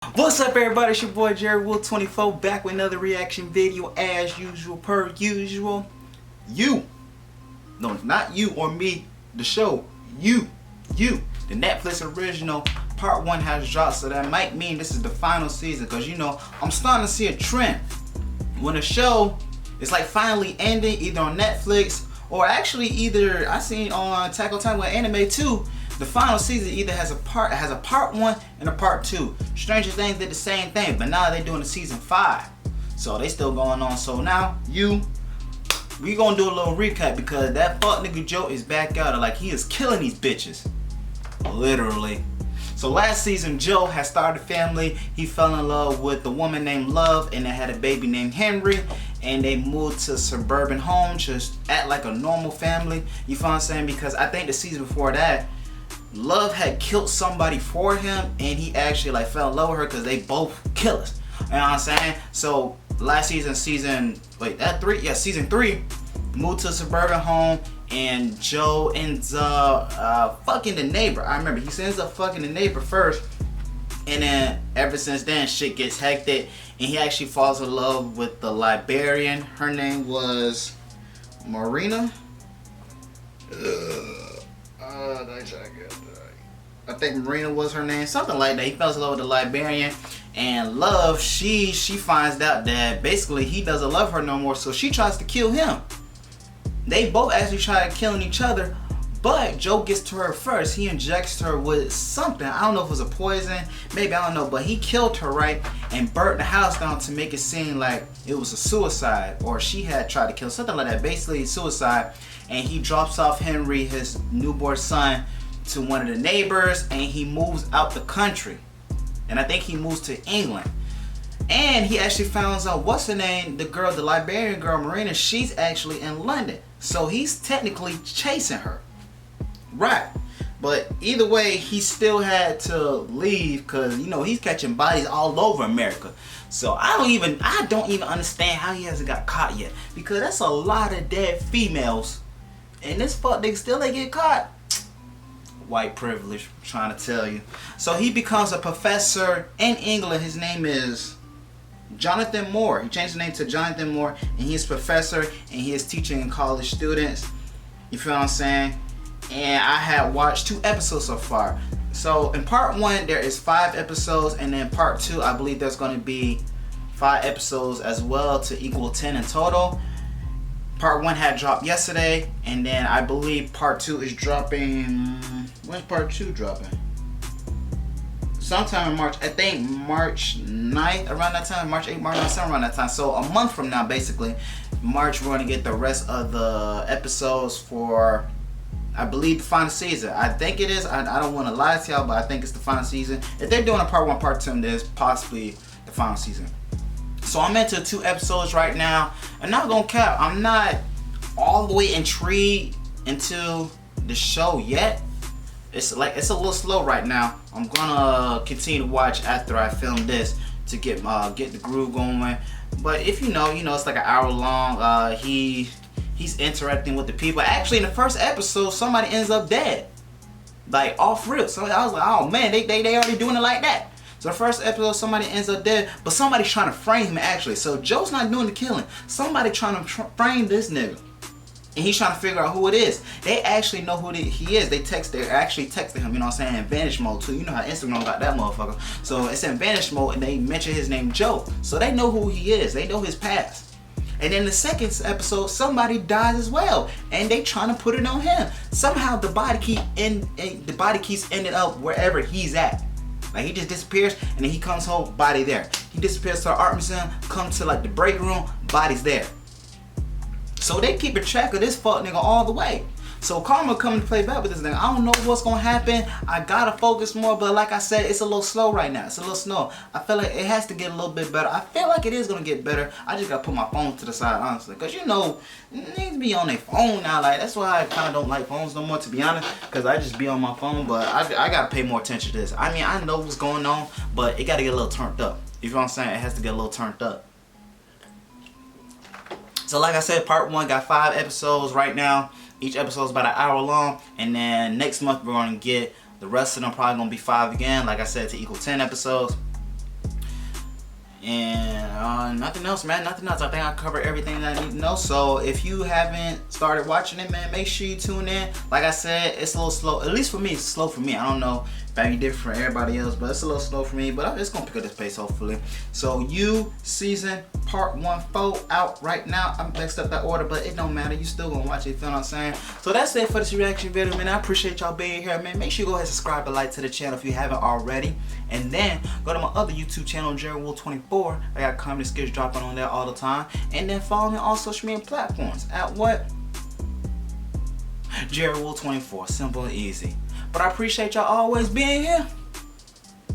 What's up everybody, it's your boy jerrywill24 back with another reaction video as usual per usual. No, not you or me, the show, you. The Netflix original part 1 has dropped, so that might mean this is the final season, because you know, I'm starting to see a trend. When a show is like finally ending either on Netflix or actually either I seen on Attack on Titan with anime too. The final season either has a part 1 and a part 2. Stranger Things did the same thing, but now they're doing the season 5. So they still going on. So now we gonna do a little recap because that fuck nigga Joe is back out. Like, he is killing these bitches. Literally. So last season Joe had started a family. He fell in love with a woman named Love and they had a baby named Henry. And they moved to a suburban home, just act like a normal family. You feel what I'm saying? Because I think the season before that, Love had killed somebody for him and he actually like fell in love with her because they both killers. You know what I'm saying? So last season, season 3, moved to a suburban home and Joe ends up fucking the neighbor. I remember he ends up fucking the neighbor first, and then ever since then shit gets hectic and he actually falls in love with the librarian. Her name was Marina. I think Marina was her name, something like that. He fell in love with the librarian, and Love, she finds out that basically he doesn't love her no more, so she tries to kill him. They both actually try killing each other, but Joe gets to her first. He injects her with something. I don't know if it was a poison, maybe, I don't know, but he killed her, right, and burnt the house down to make it seem like it was a suicide, or she had tried to kill, something like that, basically suicide. And he drops off Henry, his newborn son, to one of the neighbors, and he moves out the country. And I think he moves to England. And he actually finds out, what's her name, the girl, the librarian girl, Marina, she's actually in London. So he's technically chasing her. Right. But either way, he still had to leave because, you know, he's catching bodies all over America. So I don't even understand how he hasn't got caught yet. Because that's a lot of dead females. And this fuck nigga still ain't get caught. White privilege, I'm trying to tell you. So he becomes a professor in England. His name is Jonathan Moore. He changed his name to Jonathan Moore, and he's a professor and he is teaching college students. You feel what I'm saying? And I have watched 2 episodes so far. So in part 1 there is 5 episodes, and then part 2 I believe there's going to be 5 episodes as well to equal 10 in total. Part 1 had dropped yesterday, and then I believe part 2 is dropping. When's part 2 dropping? Sometime in March. I think March 9th, around that time. March 8th, March 9th, somewhere around that time. So a month from now, basically, March, we're going to get the rest of the episodes for, I believe, the final season. I think it is. I don't want to lie to y'all, but I think it's the final season. If they're doing a part 1, part 2, then it's possibly the final season. So I'm into 2 episodes right now. I'm not gonna cap, I'm not all the way intrigued into the show yet. It's a little slow right now. I'm gonna continue to watch after I film this to get the groove going. But if you know, it's like an hour long. He's interacting with the people. Actually, in the first episode, somebody ends up dead, like off rip. So I was like, oh man, they already doing it like that. So the first episode, somebody ends up dead, but somebody's trying to frame him actually. So Joe's not doing the killing. Somebody trying to frame this nigga. And he's trying to figure out who it is. They actually know who he is. They're actually texting him, you know what I'm saying, in vanish mode too. You know how Instagram got that motherfucker. So it's in vanish mode and they mention his name Joe. So they know who he is. They know his past. And then the second episode, somebody dies as well, and they trying to put it on him. Somehow the body keeps ending up wherever he's at. Like, he just disappears and then he comes home, body there. He disappears to the art museum, comes to like the break room, body's there. So they keep a track of this fuck nigga all the way. So Karma coming to play back with this nigga. I don't know what's gonna happen. I gotta focus more, but like I said, it's a little slow right now. It's a little slow. I feel like it has to get a little bit better. I feel like it is gonna get better. I just gotta put my phone to the side, honestly. Cause you know, niggas be on their phone now. Like, that's why I kinda don't like phones no more, to be honest. Cause I just be on my phone, but I gotta pay more attention to this. I mean, I know what's going on, but it gotta get a little turned up. You feel what I'm saying? It has to get a little turned up. So like I said, part 1 got 5 episodes right now. Each episode is about an hour long, and then next month we're going to get the rest of them, probably going to be 5 again, like I said, to equal 10 episodes. And nothing else, man. Nothing else. I think I covered everything that I need to know. So if you haven't started watching it, man, make sure you tune in. Like I said, it's a little slow. At least for me, it's slow for me. I don't know if that'd be different for everybody else, but it's a little slow for me. But it's gonna pick up this pace, hopefully. So You season part 1-4 out right now. I mixed up that order, but it don't matter. You still gonna watch it, you feel what I'm saying? So that's it for this reaction video, man. I appreciate y'all being here, man. Make sure you go ahead and subscribe and like to the channel if you haven't already. And then go to my other YouTube channel, jerrywill24. I got comedy skits dropping on there all the time. And then follow me on all social media platforms at what? jerrywill24. Simple and easy. But I appreciate y'all always being here.